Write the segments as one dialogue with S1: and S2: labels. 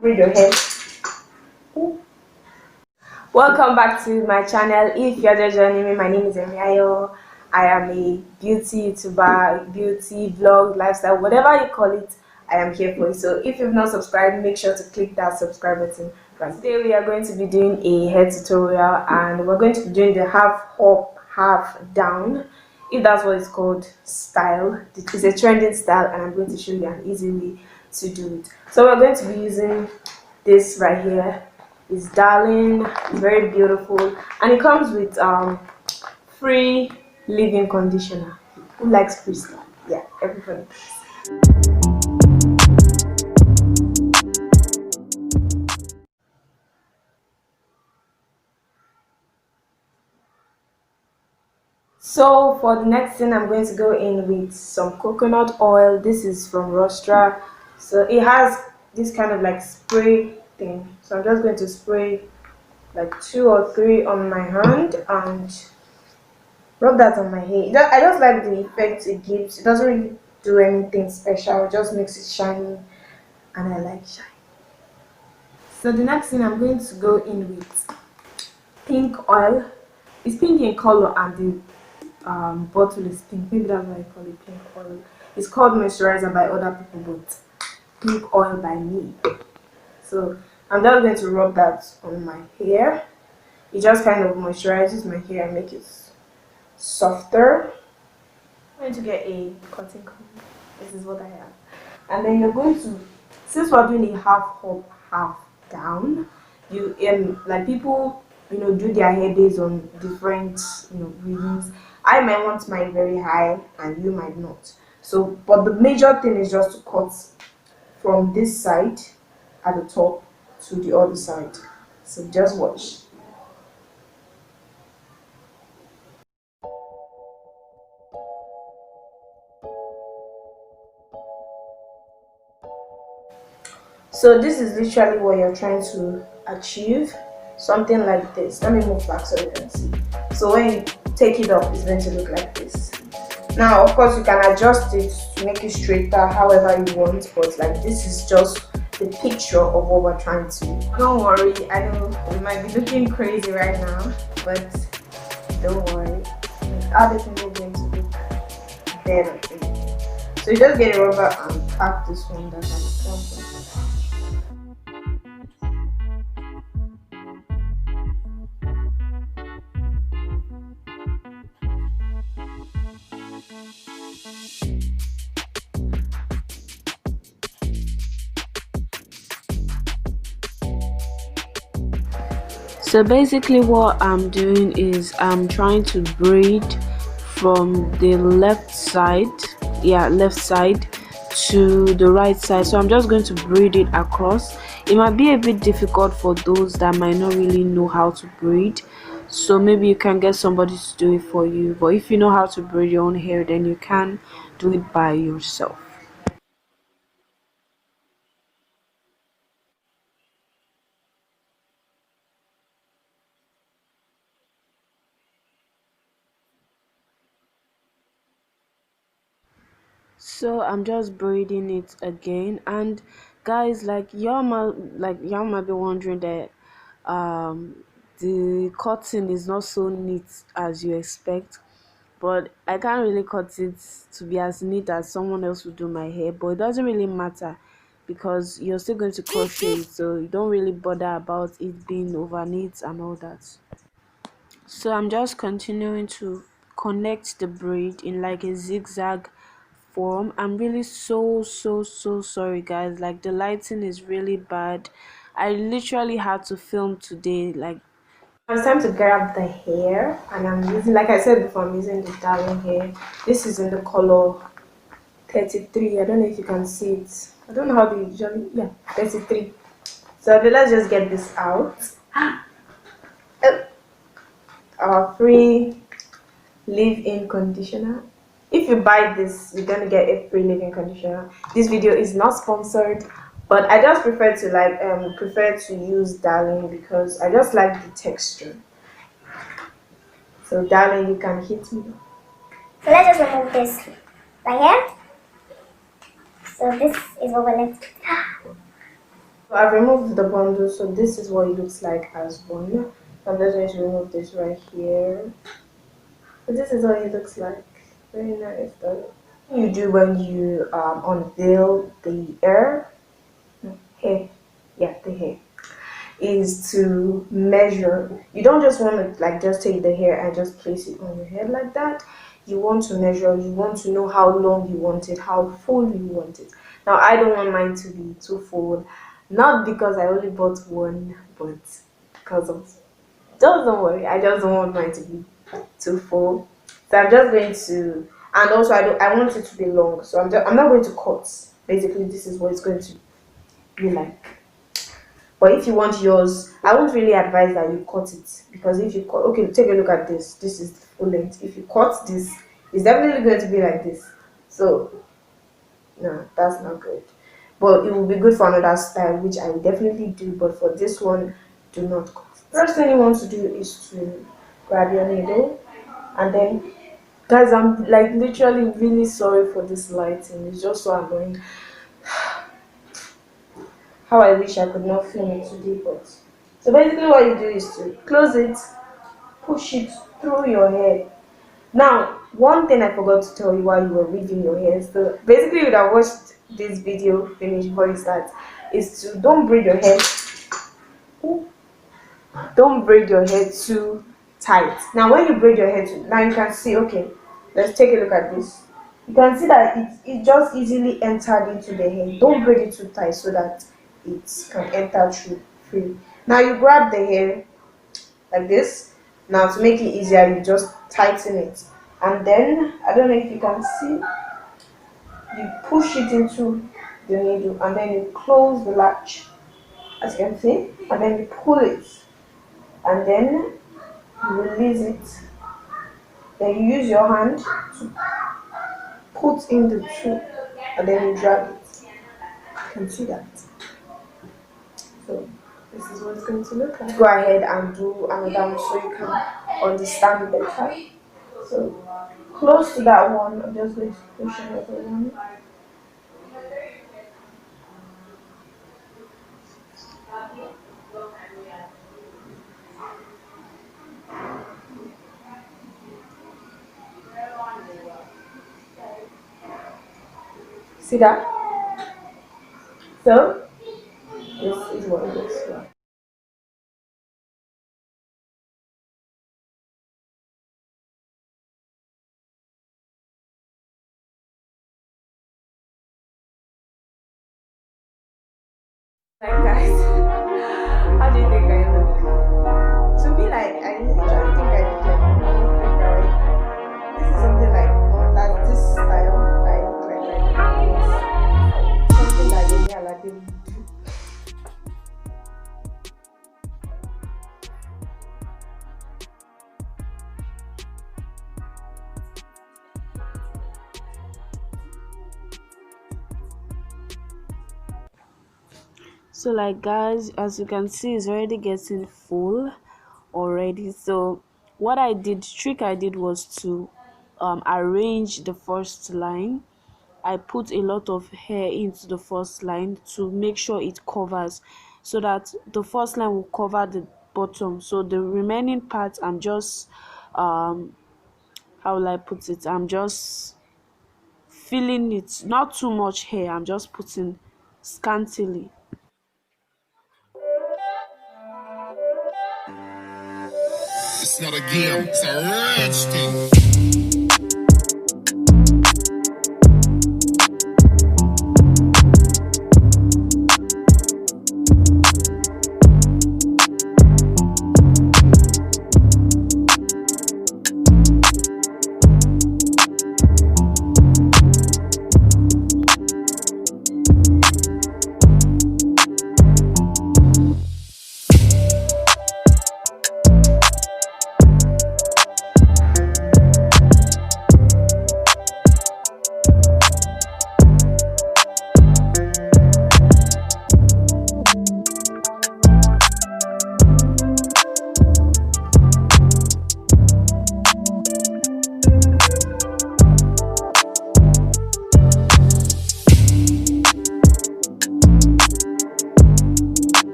S1: Braid your hair. Welcome back to my channel. If you're just joining me, my name is Emiayo. I am a beauty YouTuber, beauty vlog, lifestyle, whatever you call it. I am here for you. So if you've not subscribed, make sure to click that subscribe button. Right. Today we are going to be doing a hair tutorial, and we're going to be doing the half up, half down, if that's what it's called, style. It's a trending style, and I'm going to show you an easy way to do it. So we're going to be using this right here. It's darling, it's very beautiful, and it comes with free leave-in conditioner. Who likes free stuff? Yeah, everybody. So for the next thing, I'm going to go in with some coconut oil. This is from Rostra. So it has this kind of like spray thing. So I'm just going to spray like 2 or 3 on my hand and rub that on my hair. I just like the effect it gives. It doesn't really do anything special. It just makes it shiny, and I like shine. So the next thing, I'm going to go in with pink oil. It's pink in color, and the bottle is pink. Maybe that's why I call it pink oil. It's called moisturizer by other people, but pink oil by me. So I'm just going to rub that on my hair. It just kind of moisturizes my hair and makes it softer. I'm going to get a cotton comb. This is what I have. And then you're going to, since we're doing a half up, half down, you like people do their hair based on different reasons. I might want mine very high and you might not. So but the major thing is just to cut from this side at the top to the other side. So just watch. So this is literally what you're trying to achieve, something like this. Let me move back so you can see. So when you take it up, it's going to look like this. Now of course you can adjust it to make it straighter however you want, but like this is just the picture of what we're trying to do. Don't worry, I know we might be looking crazy right now, but don't worry, other things are going to look better for you. So you just get a rubber and pack this one that has come.
S2: So basically what I'm doing is I'm trying to braid from the left side to the right side. So I'm just going to braid it across. It might be a bit difficult for those that might not really know how to braid, so maybe you can get somebody to do it for you, but if you know how to braid your own hair, then you can do it by yourself. So I'm just braiding it again, and guys, y'all might be wondering that the cutting is not so neat as you expect, but I can't really cut it to be as neat as someone else would do my hair, but it doesn't really matter because you're still going to crochet it, so you don't really bother about it being over neat and all that. So I'm just continuing to connect the braid in like a zigzag form. I'm really so sorry guys, like the lighting is really bad. I literally had to film today, like
S1: It's time to grab the hair, and I'm using, like I said before, I'm using the darling hair. This is in the color 33. I don't know if you can see it. I don't know how they usually, yeah, 33. So let's just get this out. Our free leave-in conditioner. If you buy this, you're gonna get a free leave-in conditioner. This video is not sponsored, but I just prefer to use darling because I just like the texture. So darling, you can hit me.
S3: So let's just remove this right here. So this is what we're left.
S1: So I've removed the bundle, so this is what it looks like as one. I'm just going to remove this right here. So this is what it looks like. Very nice though. You do when you unveil the hair, yeah, the hair, is to measure. You don't just want to like just take the hair and just place it on your head like that. You want to measure. You want to know how long you want it, how full you want it. Now I don't want mine to be too full, not because I only bought one, but because of, just don't worry, I just don't want mine to be too full. So I'm just going to, and also I want it to be long, so I'm not going to cut. Basically, this is what it's going to be like. But if you want yours, I won't really advise that you cut it, because if you cut, okay, take a look at this. This is the full length. If you cut this, it's definitely going to be like this. So no, that's not good. But it will be good for another style, which I will definitely do. But for this one, do not cut. First thing you want to do is to grab your needle, and then, guys, I'm like literally really sorry for this lighting. It's just so annoying. How I wish I could not film it today, but so basically what you do is to close it, push it through your hair. Now, one thing I forgot to tell you while you were weaving your hair, so basically you would have watched this video finish before you start, is to don't braid your hair too tight. Now when you braid your hair too, now you can see, okay, let's take a look at this. You can see that it just easily entered into the hair. Don't braid it too tight so that it can enter through free. Now you grab the hair like this. Now to make it easier, you just tighten it, and then I don't know if you can see, you push it into the needle, and then you close the latch, as you can see, and then you pull it, and then you release it. Then you use your hand to put in the two, and then you drag it. You can see that. So this is what it's going to look like. Go ahead and do another one so you can understand better. So close to that one, I'm just going to push another one. See that? So this is what it looks like. Like guys, how do you think I look? To me, like I literally think I look like a normal freak, right? This is something like this style I look like something that Yemi Alade would do.
S2: So like guys, as you can see, it's already getting full already. So what I did, trick I did was to arrange the first line. I put a lot of hair into the first line to make sure it covers, so that the first line will cover the bottom. So the remaining part, I'm just how will I put it, I'm just filling it, not too much hair, I'm just putting scantily.
S4: It's not a game, it's a rich thing.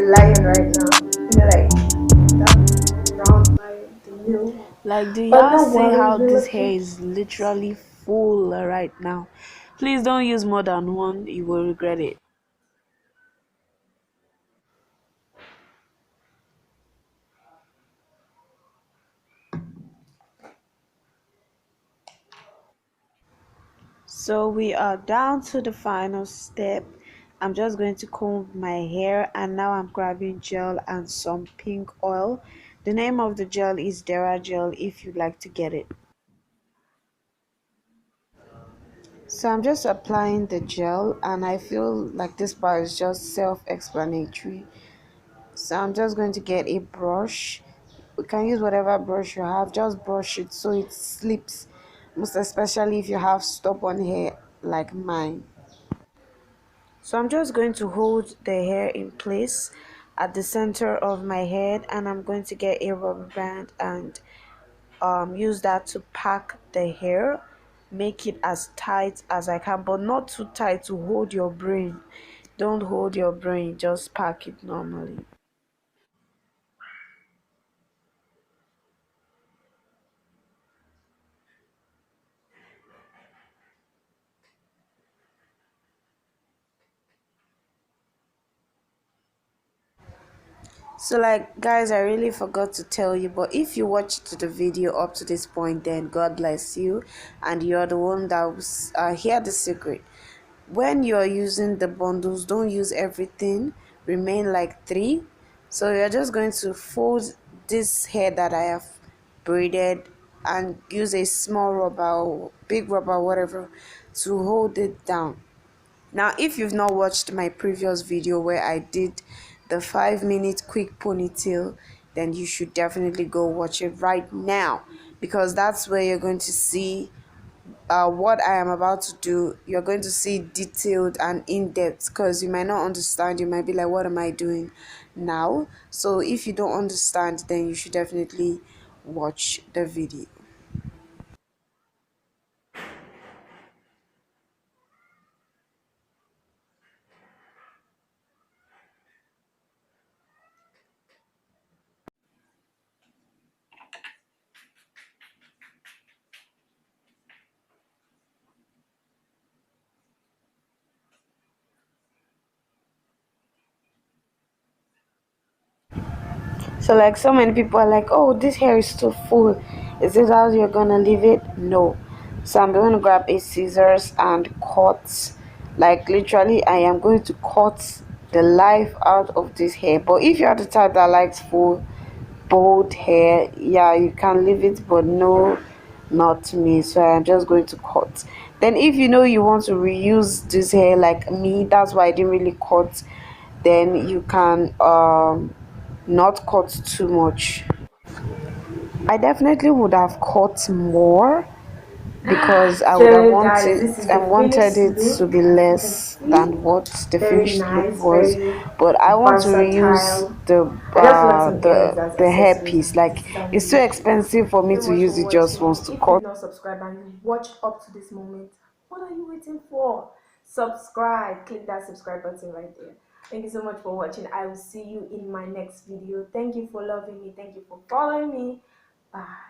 S1: lion right now. Like that round lion, the male.
S2: Like, do
S1: But
S2: y'all
S1: no
S2: see
S1: worries,
S2: how
S1: we're
S2: this hair
S1: looking.
S2: is literally full right now? Please don't use more than one, you will regret it. So we are down to the final step. I'm just going to comb my hair, and now I'm grabbing gel and some pink oil. The name of the gel is Dera gel if you'd like to get it. So I'm just applying the gel, and I feel like this part is just self-explanatory. So I'm just going to get a brush. You can use whatever brush you have, just brush it so it slips, most especially if you have stubborn hair like mine. So I'm just going to hold the hair in place at the center of my head, and I'm going to get a rubber band and use that to pack the hair, make it as tight as I can, but not too tight to hold your brain. Don't hold your brain, just pack it normally. So, like, guys, I really forgot to tell you, but if you watched the video up to this point, then God bless you, and you're the one that was hear the secret. When you're using the bundles, don't use everything, remain like three. So you're just going to fold this hair that I have braided and use a small rubber or big rubber, whatever, to hold it down. Now, if you've not watched my previous video where I did the 5-minute quick ponytail, then you should definitely go watch it right now, because that's where you're going to see what I am about to do. You're going to see detailed and in-depth, because you might not understand. You might be like, what am I doing now? So if you don't understand, then you should definitely watch the video. So, like, so many people are like, oh, this hair is too full. Is this how you're gonna leave it? No. So I'm going to grab a scissors and cut. Like, literally, I am going to cut the life out of this hair. But if you're the type that likes full bold hair, yeah, you can leave it, but no, not me. So I'm just going to cut. Then if you know you want to reuse this hair like me, that's why I didn't really cut, then you can not cut too much. I definitely would have cut more, because I would have
S1: So guys,
S2: wanted
S1: this is
S2: I
S1: the
S2: wanted
S1: finished
S2: it to
S1: look.
S2: be
S1: You can
S2: less
S1: see,
S2: than what the
S1: very
S2: finished look
S1: nice,
S2: was,
S1: very
S2: but I want to reuse
S1: versatile. I just wear some earrings as
S2: the
S1: accessories,
S2: hairpiece.
S1: and
S2: Like,
S1: this is how it
S2: it's too
S1: looks like.
S2: expensive for
S1: Thank
S2: me
S1: you so
S2: to
S1: much for
S2: use it just once
S1: watching.
S2: to
S1: If you've
S2: cut.
S1: not subscribed and you watched up to this moment, what are you waiting for? Subscribe, click that subscribe button right there. Thank you so much for watching. I will see you in my next video. Thank you for loving me. Thank you for following me. Bye.